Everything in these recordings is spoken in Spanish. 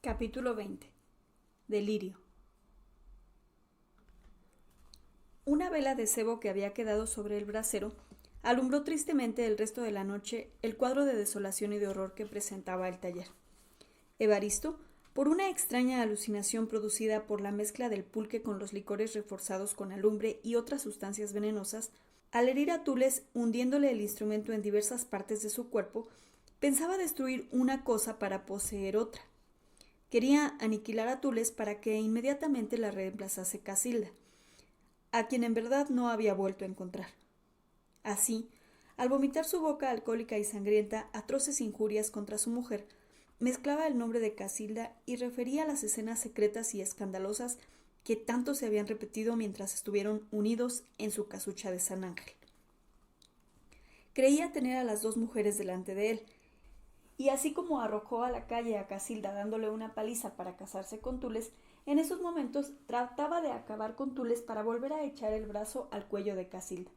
Capítulo 20. Delirio. Una vela de sebo que había quedado sobre el brasero alumbró tristemente el resto de la noche el cuadro de desolación y de horror que presentaba el taller. Evaristo, por una extraña alucinación producida por la mezcla del pulque con los licores reforzados con alumbre y otras sustancias venenosas, al herir a Tules hundiéndole el instrumento en diversas partes de su cuerpo, pensaba destruir una cosa para poseer otra. Quería aniquilar a Tules para que inmediatamente la reemplazase Casilda, a quien en verdad no había vuelto a encontrar. Así, al vomitar su boca alcohólica y sangrienta atroces injurias contra su mujer, mezclaba el nombre de Casilda y refería las escenas secretas y escandalosas que tanto se habían repetido mientras estuvieron unidos en su casucha de San Ángel. Creía tener a las dos mujeres delante de él, y así como arrojó a la calle a Casilda dándole una paliza para casarse con Tules, en esos momentos trataba de acabar con Tules para volver a echar el brazo al cuello de Casilda.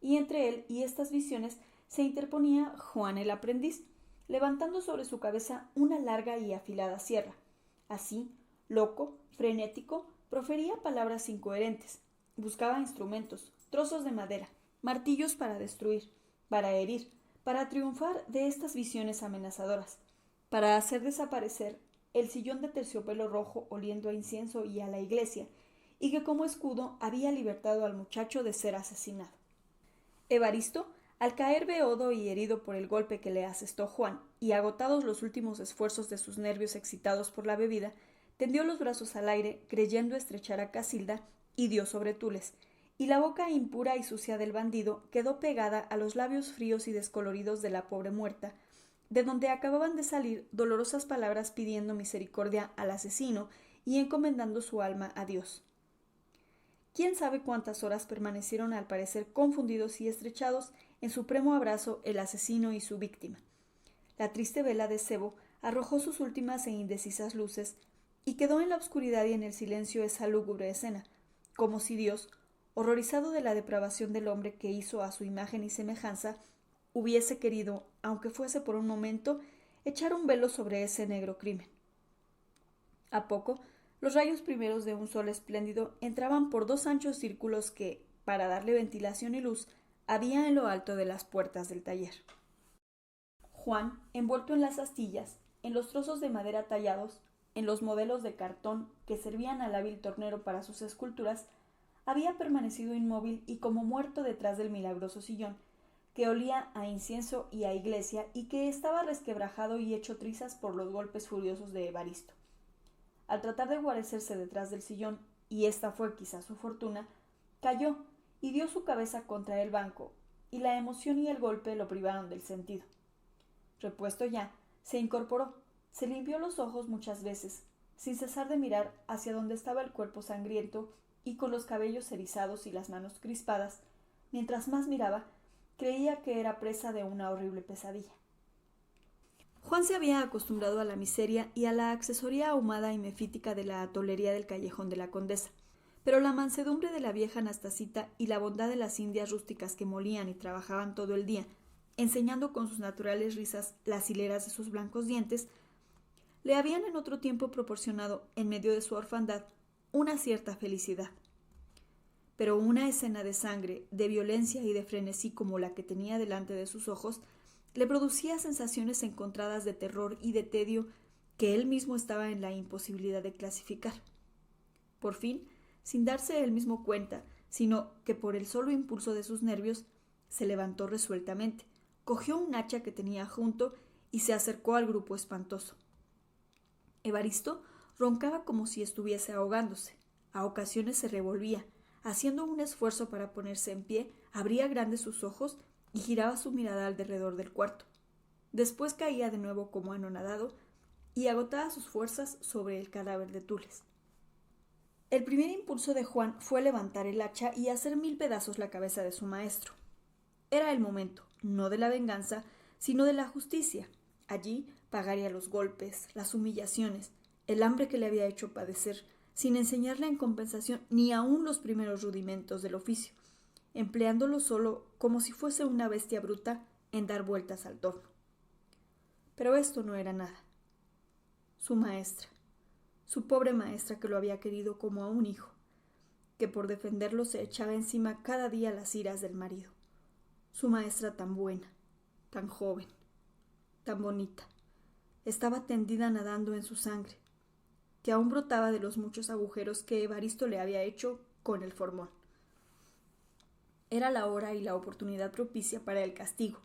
Y entre él y estas visiones se interponía Juan el aprendiz, levantando sobre su cabeza una larga y afilada sierra. Así, loco, frenético, profería palabras incoherentes, buscaba instrumentos, trozos de madera, martillos para destruir, para herir, para triunfar de estas visiones amenazadoras, para hacer desaparecer el sillón de terciopelo rojo oliendo a incienso y a la iglesia, y que como escudo había libertado al muchacho de ser asesinado. Evaristo, al caer beodo y herido por el golpe que le asestó Juan, y agotados los últimos esfuerzos de sus nervios excitados por la bebida, tendió los brazos al aire, creyendo estrechar a Casilda, y dio sobre Tules, y la boca impura y sucia del bandido quedó pegada a los labios fríos y descoloridos de la pobre muerta, de donde acababan de salir dolorosas palabras pidiendo misericordia al asesino y encomendando su alma a Dios. Quién sabe cuántas horas permanecieron al parecer confundidos y estrechados en supremo abrazo el asesino y su víctima. La triste vela de sebo arrojó sus últimas e indecisas luces y quedó en la oscuridad y en el silencio esa lúgubre escena, como si Dios, horrorizado de la depravación del hombre que hizo a su imagen y semejanza, hubiese querido, aunque fuese por un momento, echar un velo sobre ese negro crimen. A poco, los rayos primeros de un sol espléndido entraban por dos anchos círculos que, para darle ventilación y luz, había en lo alto de las puertas del taller. Juan, envuelto en las astillas, en los trozos de madera tallados, en los modelos de cartón que servían al hábil tornero para sus esculturas, había permanecido inmóvil y como muerto detrás del milagroso sillón, que olía a incienso y a iglesia y que estaba resquebrajado y hecho trizas por los golpes furiosos de Evaristo. Al tratar de guarecerse detrás del sillón, y esta fue quizá su fortuna, cayó y dio su cabeza contra el banco, y la emoción y el golpe lo privaron del sentido. Repuesto ya, se incorporó, se limpió los ojos muchas veces, sin cesar de mirar hacia donde estaba el cuerpo sangriento y con los cabellos erizados y las manos crispadas. Mientras más miraba, creía que era presa de una horrible pesadilla. Juan se había acostumbrado a la miseria y a la accesoría ahumada y mefítica de la atolería del callejón de la Condesa, pero la mansedumbre de la vieja Anastasita y la bondad de las indias rústicas que molían y trabajaban todo el día, enseñando con sus naturales risas las hileras de sus blancos dientes, le habían en otro tiempo proporcionado, en medio de su orfandad, una cierta felicidad. Pero una escena de sangre, de violencia y de frenesí como la que tenía delante de sus ojos, le producía sensaciones encontradas de terror y de tedio que él mismo estaba en la imposibilidad de clasificar. Por fin, sin darse él mismo cuenta, sino que por el solo impulso de sus nervios, se levantó resueltamente, cogió un hacha que tenía junto y se acercó al grupo espantoso. Evaristo roncaba como si estuviese ahogándose. A ocasiones se revolvía. Haciendo un esfuerzo para ponerse en pie, abría grandes sus ojos y giraba su mirada alrededor del cuarto. Después caía de nuevo como anonadado y agotaba sus fuerzas sobre el cadáver de Tules. El primer impulso de Juan fue levantar el hacha y hacer 1000 pedazos la cabeza de su maestro. Era el momento, no de la venganza, sino de la justicia. Allí pagaría los golpes, las humillaciones, el hambre que le había hecho padecer, sin enseñarle en compensación ni aun los primeros rudimentos del oficio, empleándolo solo como si fuese una bestia bruta en dar vueltas al torno. Pero esto no era nada. Su maestra, su pobre maestra que lo había querido como a un hijo, que por defenderlo se echaba encima cada día las iras del marido. Su maestra tan buena, tan joven, tan bonita, estaba tendida nadando en su sangre, que aún brotaba de los muchos agujeros que Evaristo le había hecho con el formón. Era la hora y la oportunidad propicia para el castigo,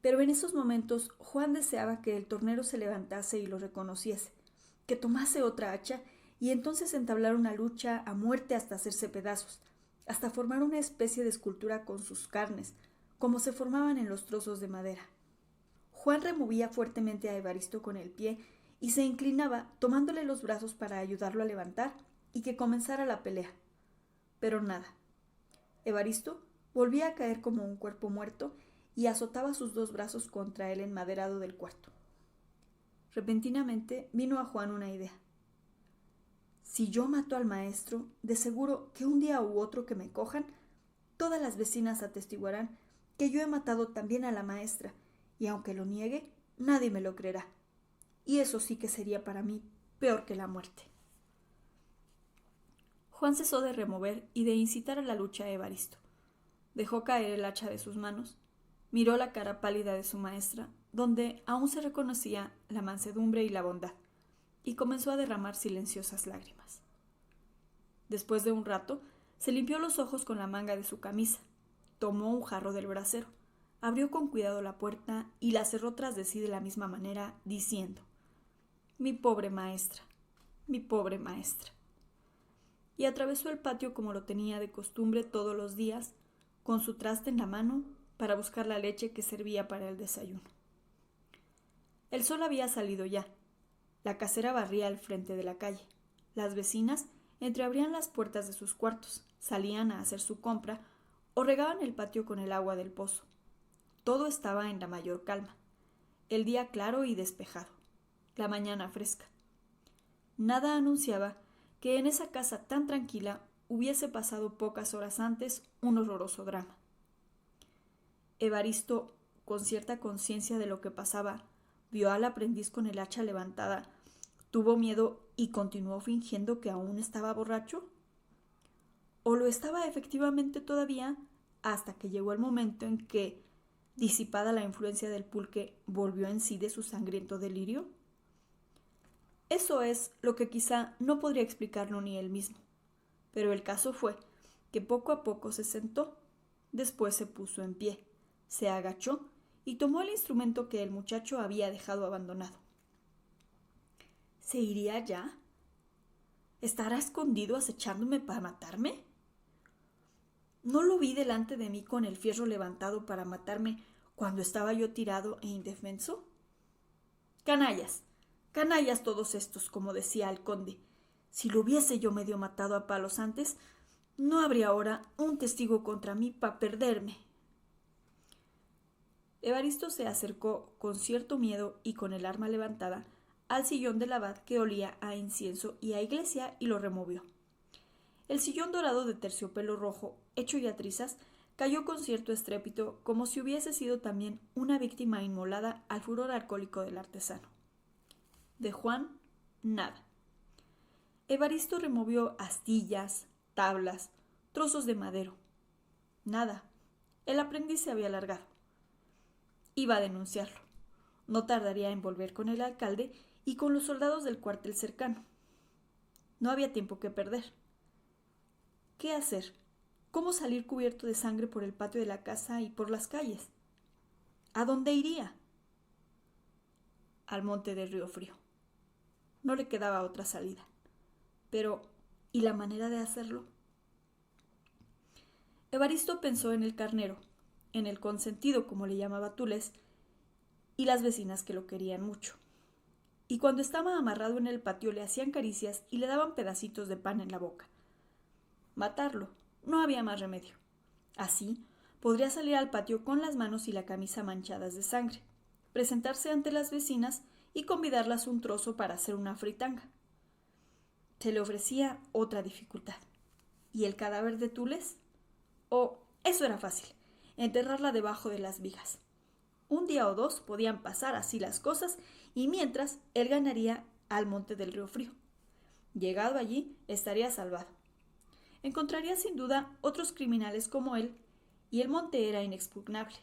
pero en esos momentos Juan deseaba que el tornero se levantase y lo reconociese, que tomase otra hacha y entonces entablar una lucha a muerte hasta hacerse pedazos, hasta formar una especie de escultura con sus carnes, como se formaban en los trozos de madera. Juan removía fuertemente a Evaristo con el pie y se inclinaba, tomándole los brazos para ayudarlo a levantar y que comenzara la pelea. Pero nada. Evaristo volvía a caer como un cuerpo muerto y azotaba sus dos brazos contra el enmaderado del cuarto. Repentinamente vino a Juan una idea. Si yo mato al maestro, de seguro que un día u otro que me cojan, todas las vecinas atestiguarán que yo he matado también a la maestra, y aunque lo niegue, nadie me lo creerá. Y eso sí que sería para mí peor que la muerte. Juan cesó de remover y de incitar a la lucha a Evaristo. Dejó caer el hacha de sus manos, miró la cara pálida de su maestra, donde aún se reconocía la mansedumbre y la bondad, y comenzó a derramar silenciosas lágrimas. Después de un rato, se limpió los ojos con la manga de su camisa, tomó un jarro del brasero, abrió con cuidado la puerta y la cerró tras de sí de la misma manera, diciendo: «Mi pobre maestra, mi pobre maestra». Y atravesó el patio como lo tenía de costumbre todos los días, con su traste en la mano, para buscar la leche que servía para el desayuno. El sol había salido ya. La casera barría al frente de la calle. Las vecinas entreabrían las puertas de sus cuartos, salían a hacer su compra o regaban el patio con el agua del pozo. Todo estaba en la mayor calma. El día claro y despejado. La mañana fresca. Nada anunciaba que en esa casa tan tranquila hubiese pasado pocas horas antes un horroroso drama. Evaristo, con cierta conciencia de lo que pasaba, vio al aprendiz con el hacha levantada, tuvo miedo y continuó fingiendo que aún estaba borracho. ¿O lo estaba efectivamente todavía hasta que llegó el momento en que, disipada la influencia del pulque, volvió en sí de su sangriento delirio? Eso es lo que quizá no podría explicarlo ni él mismo. Pero el caso fue que poco a poco se sentó, después se puso en pie, se agachó y tomó el instrumento que el muchacho había dejado abandonado. ¿Se iría ya? ¿Estará escondido acechándome para matarme? ¿No lo vi delante de mí con el fierro levantado para matarme cuando estaba yo tirado e indefenso? Canallas, canallas todos estos, como decía el conde. Si lo hubiese yo medio matado a palos antes, no habría ahora un testigo contra mí para perderme. Evaristo se acercó con cierto miedo y con el arma levantada al sillón del abad que olía a incienso y a iglesia y lo removió. El sillón dorado de terciopelo rojo, hecho ya trizas, cayó con cierto estrépito como si hubiese sido también una víctima inmolada al furor alcohólico del artesano. De Juan, nada. Evaristo removió astillas, tablas, trozos de madero. Nada. El aprendiz se había largado. Iba a denunciarlo. No tardaría en volver con el alcalde y con los soldados del cuartel cercano. No había tiempo que perder. ¿Qué hacer? ¿Cómo salir cubierto de sangre por el patio de la casa y por las calles? ¿A dónde iría? Al monte de Río Frío. No le quedaba otra salida. Pero, ¿y la manera de hacerlo? Evaristo pensó en el carnero, en el consentido, como le llamaba Tules, y las vecinas que lo querían mucho. Y cuando estaba amarrado en el patio le hacían caricias y le daban pedacitos de pan en la boca. Matarlo, no había más remedio. Así, podría salir al patio con las manos y la camisa manchadas de sangre, presentarse ante las vecinas y convidarlas un trozo para hacer una fritanga. Se le ofrecía otra dificultad. ¿Y el cadáver de Tules? Eso era fácil, enterrarla debajo de las vigas. Un día o dos podían pasar así las cosas y mientras él ganaría al monte del Río Frío. Llegado allí, estaría salvado. Encontraría sin duda otros criminales como él, y el monte era inexpugnable.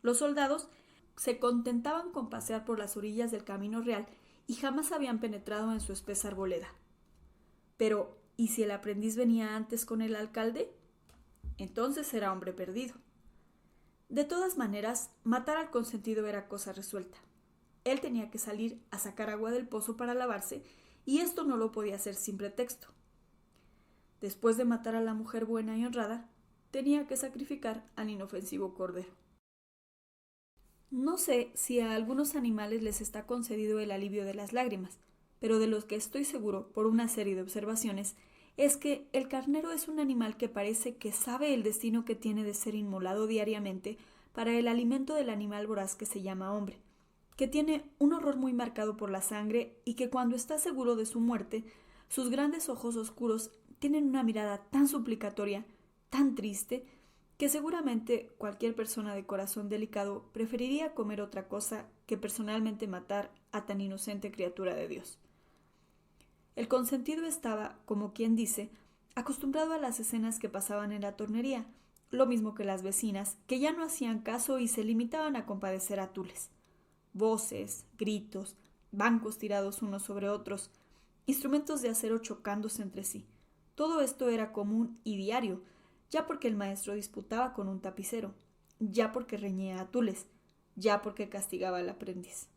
Los soldados se contentaban con pasear por las orillas del camino real y jamás habían penetrado en su espesa arboleda. Pero, ¿y si el aprendiz venía antes con el alcalde? Entonces era hombre perdido. De todas maneras, matar al consentido era cosa resuelta. Él tenía que salir a sacar agua del pozo para lavarse, y esto no lo podía hacer sin pretexto. Después de matar a la mujer buena y honrada, tenía que sacrificar al inofensivo cordero. No sé si a algunos animales les está concedido el alivio de las lágrimas, pero de los que estoy seguro por una serie de observaciones es que el carnero es un animal que parece que sabe el destino que tiene de ser inmolado diariamente para el alimento del animal voraz que se llama hombre, que tiene un horror muy marcado por la sangre y que cuando está seguro de su muerte, sus grandes ojos oscuros tienen una mirada tan suplicatoria, tan triste, que seguramente cualquier persona de corazón delicado preferiría comer otra cosa que personalmente matar a tan inocente criatura de Dios. El consentido estaba, como quien dice, acostumbrado a las escenas que pasaban en la tornería, lo mismo que las vecinas, que ya no hacían caso y se limitaban a compadecer a Tules. Voces, gritos, bancos tirados unos sobre otros, instrumentos de acero chocándose entre sí. Todo esto era común y diario, ya porque el maestro disputaba con un tapicero, ya porque reñía a Tules, ya porque castigaba al aprendiz.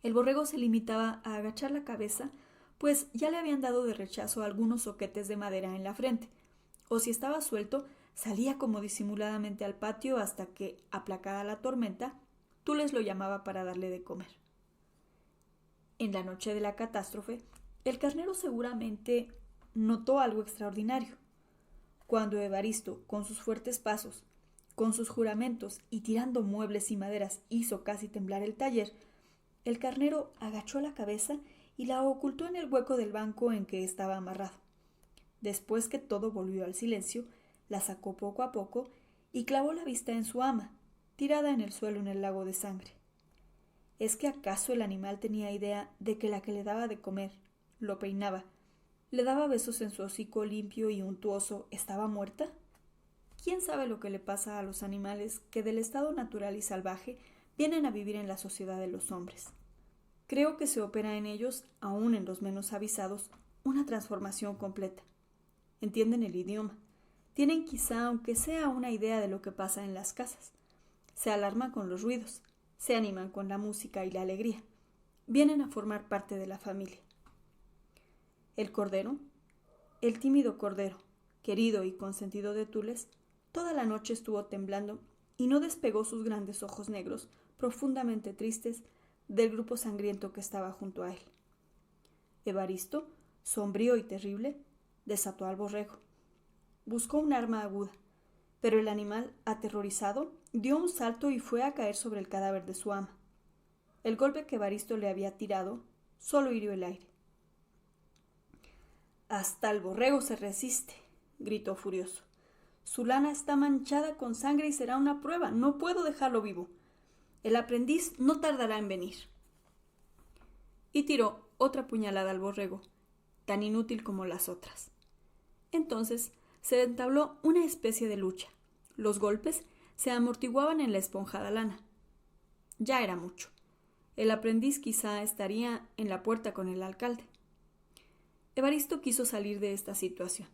El borrego se limitaba a agachar la cabeza, pues ya le habían dado de rechazo algunos soquetes de madera en la frente, o si estaba suelto, salía como disimuladamente al patio hasta que, aplacada la tormenta, Tules lo llamaba para darle de comer. En la noche de la catástrofe, el carnero seguramente notó algo extraordinario. Cuando Evaristo, con sus fuertes pasos, con sus juramentos y tirando muebles y maderas, hizo casi temblar el taller, el carnero agachó la cabeza y la ocultó en el hueco del banco en que estaba amarrado. Después que todo volvió al silencio, la sacó poco a poco y clavó la vista en su ama, tirada en el suelo en el lago de sangre. ¿Es que acaso el animal tenía idea de que la que le daba de comer, lo peinaba, le daba besos en su hocico limpio y untuoso, estaba muerta? ¿Quién sabe lo que le pasa a los animales que del estado natural y salvaje vienen a vivir en la sociedad de los hombres? Creo que se opera en ellos, aun en los menos avisados, una transformación completa. Entienden el idioma. Tienen quizá, aunque sea, una idea de lo que pasa en las casas. Se alarman con los ruidos, se animan con la música y la alegría. Vienen a formar parte de la familia. El cordero, el tímido cordero, querido y consentido de Tules, toda la noche estuvo temblando y no despegó sus grandes ojos negros, profundamente tristes, del grupo sangriento que estaba junto a él. Evaristo, sombrío y terrible, desató al borrego. Buscó un arma aguda, pero el animal, aterrorizado, dio un salto y fue a caer sobre el cadáver de su ama. El golpe que Evaristo le había tirado solo hirió el aire. «Hasta el borrego se resiste», gritó furioso. «Su lana está manchada con sangre y será una prueba. No puedo dejarlo vivo. El aprendiz no tardará en venir». Y tiró otra puñalada al borrego, tan inútil como las otras. Entonces se entabló una especie de lucha. Los golpes se amortiguaban en la esponjada lana. Ya era mucho. El aprendiz quizá estaría en la puerta con el alcalde. Evaristo quiso salir de esta situación.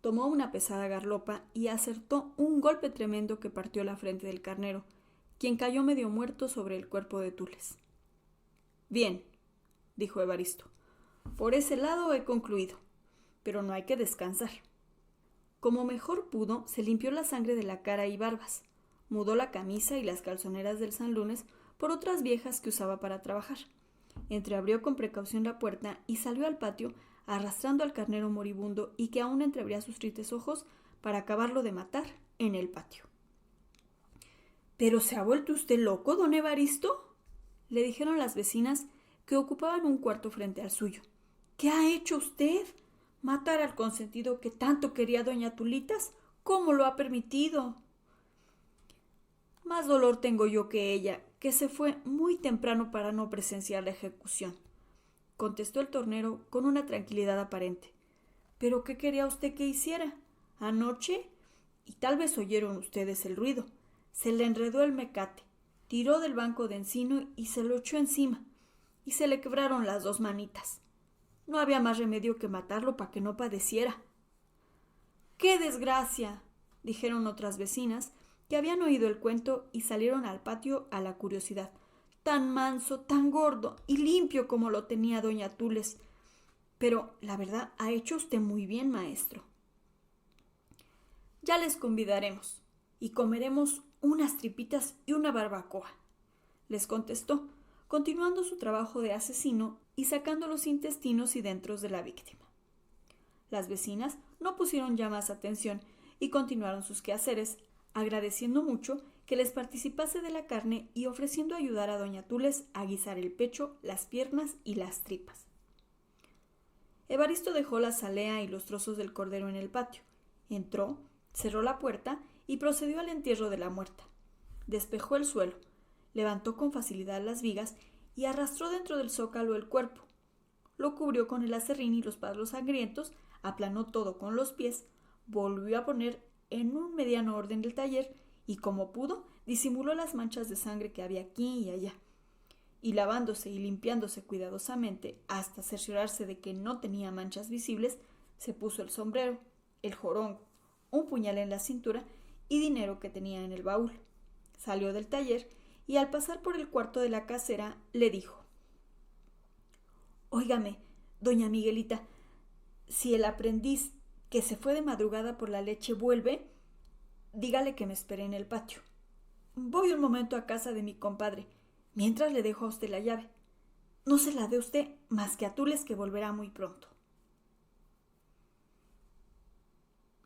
Tomó una pesada garlopa y acertó un golpe tremendo que partió la frente del carnero, quien cayó medio muerto sobre el cuerpo de Tules. «Bien», dijo Evaristo, «por ese lado he concluido, pero no hay que descansar». Como mejor pudo, se limpió la sangre de la cara y barbas, mudó la camisa y las calzoneras del Sanlunes por otras viejas que usaba para trabajar. Entreabrió con precaución la puerta y salió al patio arrastrando al carnero moribundo y que aún entreabría sus tristes ojos para acabarlo de matar en el patio. «¿Pero se ha vuelto usted loco, don Evaristo?», le dijeron las vecinas que ocupaban un cuarto frente al suyo. «¿Qué ha hecho usted? ¿Matar al consentido que tanto quería doña Tulitas? ¿Cómo lo ha permitido?» «Más dolor tengo yo que ella, que se fue muy temprano para no presenciar la ejecución. contestó el tornero con una tranquilidad aparente. ¿Pero qué quería usted que hiciera? ¿Anoche? Y tal vez oyeron ustedes el ruido. Se le enredó el mecate, tiró del banco de encino y se lo echó encima, y se le quebraron las 2 manitas. No había más remedio que matarlo para que no padeciera. ¡Qué desgracia!, dijeron otras vecinas que habían oído el cuento y salieron al patio a la curiosidad. Tan manso, tan gordo y limpio como lo tenía doña Tules. Pero, la verdad, ha hecho usted muy bien, maestro. Ya les convidaremos y comeremos unas tripitas y una barbacoa, les contestó, continuando su trabajo de asesino y sacando los intestinos y dentros de la víctima. Las vecinas no pusieron ya más atención y continuaron sus quehaceres, agradeciendo mucho que les participase de la carne y ofreciendo ayudar a doña Tules a guisar el pecho, las piernas y las tripas. Evaristo dejó la salea y los trozos del cordero en el patio. Entró, cerró la puerta y procedió al entierro de la muerta. Despejó el suelo, levantó con facilidad las vigas y arrastró dentro del zócalo el cuerpo. Lo cubrió con el aserrín y los palos sangrientos, aplanó todo con los pies, volvió a poner en un mediano orden el taller y, como pudo, disimuló las manchas de sangre que había aquí y allá. Y lavándose y limpiándose cuidadosamente hasta cerciorarse de que no tenía manchas visibles, se puso el sombrero, el jorongo, un puñal en la cintura y dinero que tenía en el baúl. Salió del taller y al pasar por el cuarto de la casera le dijo: «Óigame, doña Miguelita, si el aprendiz que se fue de madrugada por la leche vuelve, dígale que me espere en el patio. Voy un momento a casa de mi compadre, mientras le dejo a usted la llave. No se la dé usted más que a Tules, que volverá muy pronto».